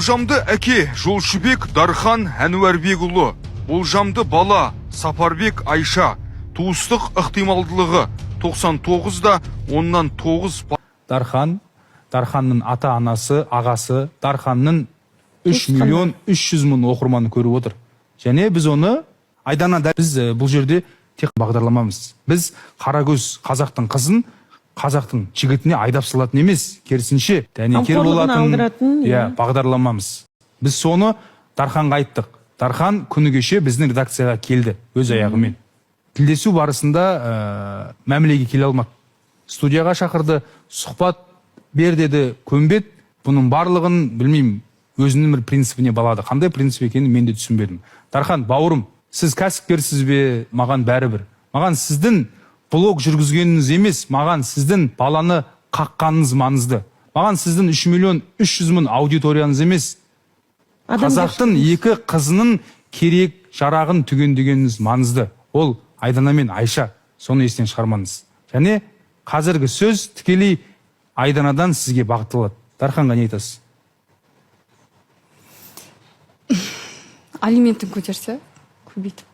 Болжамды әке Жолшыбек Дархан Әнуарбекұлы, болжамды бала Сапарбек Айша, туыстық ықтималдылығы 99-да 9. Дарханның ата-анасы, ағасы, Дарханның 3.300.000 оқырманы көріп отыр. Және біз оны Айданада біз бұл жерде тек бағдарламамыз. Біз қарагөз қазақтың қызын қазақтың жігітіне айдап салатын емес, керісінше дәнекер болатын бағдарламамыз. Біз соны Дарханға айттық. Дархан күні кеше біздің редакцияға келді өз аяғымен. Тілдесу барысында мәмілеге келе алмады. Студияға шақырды, сұхбат бер деді, көнбеді. Бұның барлығын білмеймін, өзінің бір принципіне балады. Қандай принцип екенін мен де түсінбедім. Дархан, бауырым, сіз кәсіпкерсіз бе? Маған бәрібір. Маған сіздің блог жүргізгеніңіз емес, маған сіздің баланы қаққаныңыз маңызды. Маған сіздің 3.300.000 аудиторияңыз емес, қазақтың екі қызының керек жарағын түгендегеніңіз маңызды. Ол Айдана мен Айша. Соны естен шығармаңыз. Және қазіргі сөз тікелей Айданадан сізге бағытталады. Дарханға не айтасыз? Алиментін көтерсе, көбейтіп,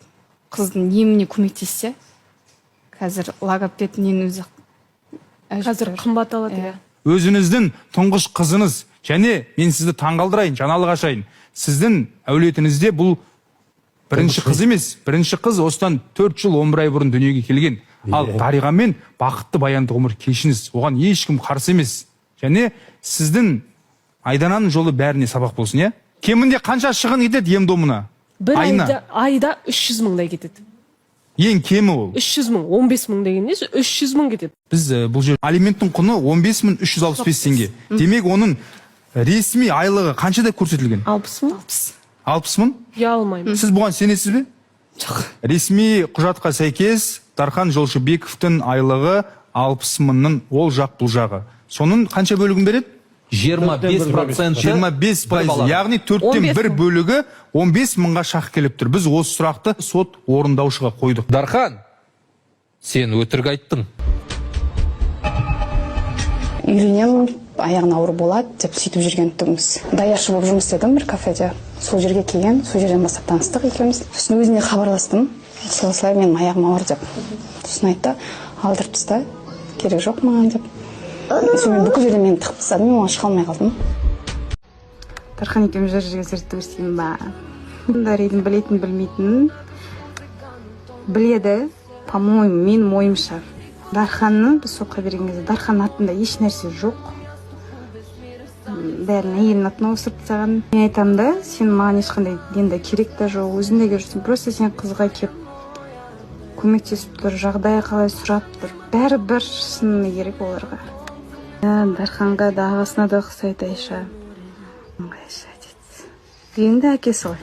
қыздың еміне көмектессе, қазір логопедінен өзі қазір қымбат алады. Өзіңіздің тұңғыш қызыңыз, және мен сізді таңғалдырайын, жаңалық ашайын. Сіздің әулетіңізде бұл бірінші қыз емес, бірінші қыз осыдан 4 жыл 11 ай бұрын дүниеге келген. Ал Дариғамен бақытты баянды ғұмыр кешіңіз. Оған ешкім қарсы емес. Және сіздің Айдананың жолы бәріне сабақ болсын, е? Кемінде қанша шығын кетеді ем-домына? Бір айда 300.000-дай кетеді. Ең кемі ол. 300.000, 15.000 деген емес, 300.000 кетеді. Біз бұл жер алименттің құны 15.365 теңге. Демек оның ресми айлығы қаншада көрсетілген? 60.000. 60.000? Я алмаймын. Сіз бұған сенесіз бе? жоқ. Ресми құжатқа сәйкес Дархан Жолшыбековтің айлығы 60.000-ның ол жақ бұл жағы. Соның қанша бөлігін береді? 25%. 25%. Яғни 4-тен 1 бөлігі 15.000-ға шақ келіп тұр. Біз осы сұрақты сот орындаушыға қойдық. Дархан, сен өтірік айттың. Үйленемін, аяғын ауыр болады деп сөйтіп жүрген түгіміз. Даяшы болып жұмыс істедім бір кафеде. Сол жерге келген, сол жерден бастап таныстық екеуміз. Сосын өзіне хабарластым. Осылай менің аяғым ауыр деп. Сосын айтты, алдырып таста, керек жоқ маған деп. Сонымен бүкіл жерден мені тығып тастады, мен оған шыға алмай қалдым. Дархан екеуміз жерге зерттеу істеймін ба? Даридің білетін білмейтінін біледі, по-моему, менің ойымша. Дарханның біз сотқа берген кезде Дархан атында еш нәрсе жоқ. Бәрін әйелінің атына ауыстырып тастаған. Мен айтамын да, сен маған ешқандай енді керек та жоқ, өзіңде жүрсің. Просто сен қызға келіп көмектесіп тұр, жағдайы қалай сұрап тұр. Бәрібір шыны керек оларға. Дарханға да ағасына да ұқсайды Айша. Айша дейді. Енді әкесі ғой.